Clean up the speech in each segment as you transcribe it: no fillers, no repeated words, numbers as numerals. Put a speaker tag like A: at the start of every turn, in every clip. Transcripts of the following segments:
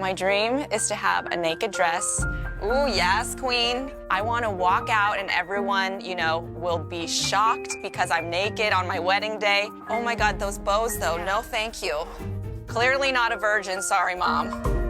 A: My dream is to have a naked dress. Ooh, yes, queen. I want to walk out and everyone, will be shocked because I'm naked on my wedding day. Oh my God, those bows though, no thank you. Clearly not a virgin, sorry, Mom.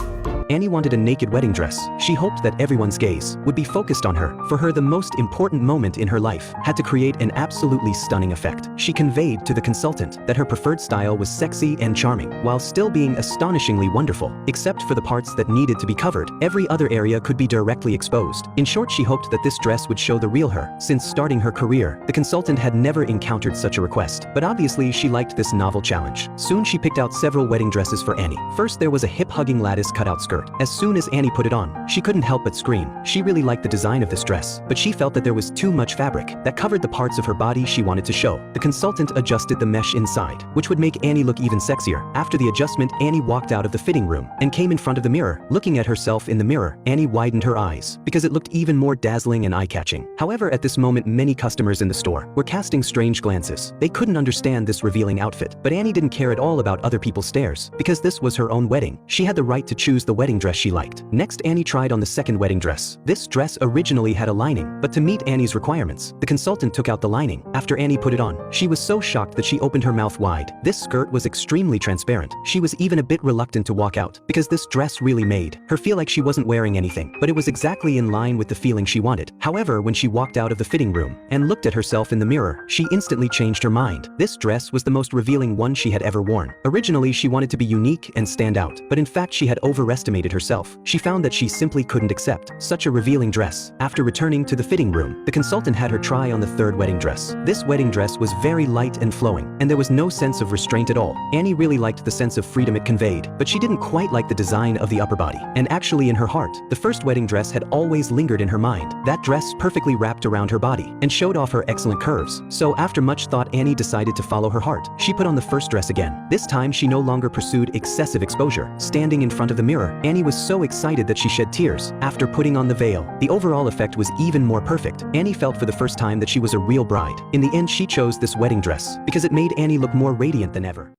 B: Annie wanted a naked wedding dress. She hoped that everyone's gaze would be focused on her. For her, the most important moment in her life had to create an absolutely stunning effect. She conveyed to the consultant that her preferred style was sexy and charming, while still being astonishingly wonderful. Except for the parts that needed to be covered, every other area could be directly exposed. In short, she hoped that this dress would show the real her. Since starting her career, the consultant had never encountered such a request. But obviously, she liked this novel challenge. Soon she picked out several wedding dresses for Annie. First, there was a hip-hugging lattice cutout skirt. As soon as Annie put it on, she couldn't help but scream. She really liked the design of this dress, but she felt that there was too much fabric that covered the parts of her body she wanted to show. The consultant adjusted the mesh inside, which would make Annie look even sexier. After the adjustment, Annie walked out of the fitting room and came in front of the mirror. Looking at herself in the mirror, Annie widened her eyes because it looked even more dazzling and eye-catching. However, at this moment, many customers in the store were casting strange glances. They couldn't understand this revealing outfit, but Annie didn't care at all about other people's stares because this was her own wedding. She had the right to choose the wedding dress she liked. Next, Annie tried on the second wedding dress. This dress originally had a lining, but to meet Annie's requirements, the consultant took out the lining. After Annie put it on, she was so shocked that she opened her mouth wide. This skirt was extremely transparent. She was even a bit reluctant to walk out because this dress really made her feel like she wasn't wearing anything, but it was exactly in line with the feeling she wanted. However, when she walked out of the fitting room and looked at herself in the mirror, she instantly changed her mind. This dress was the most revealing one she had ever worn. Originally, she wanted to be unique and stand out, but in fact, she had overestimated herself. She found that she simply couldn't accept such a revealing dress. After returning to the fitting room, the consultant had her try on the third wedding dress. This wedding dress was very light and flowing, and there was no sense of restraint at all. Annie really liked the sense of freedom it conveyed, but she didn't quite like the design of the upper body. And actually, in her heart, the first wedding dress had always lingered in her mind. That dress perfectly wrapped around her body and showed off her excellent curves. So after much thought, Annie decided to follow her heart. She put on the first dress again. This time, she no longer pursued excessive exposure. Standing in front of the mirror, Annie was so excited that she shed tears. After putting on the veil, the overall effect was even more perfect. Annie felt for the first time that she was a real bride. In the end, she chose this wedding dress because it made Annie look more radiant than ever.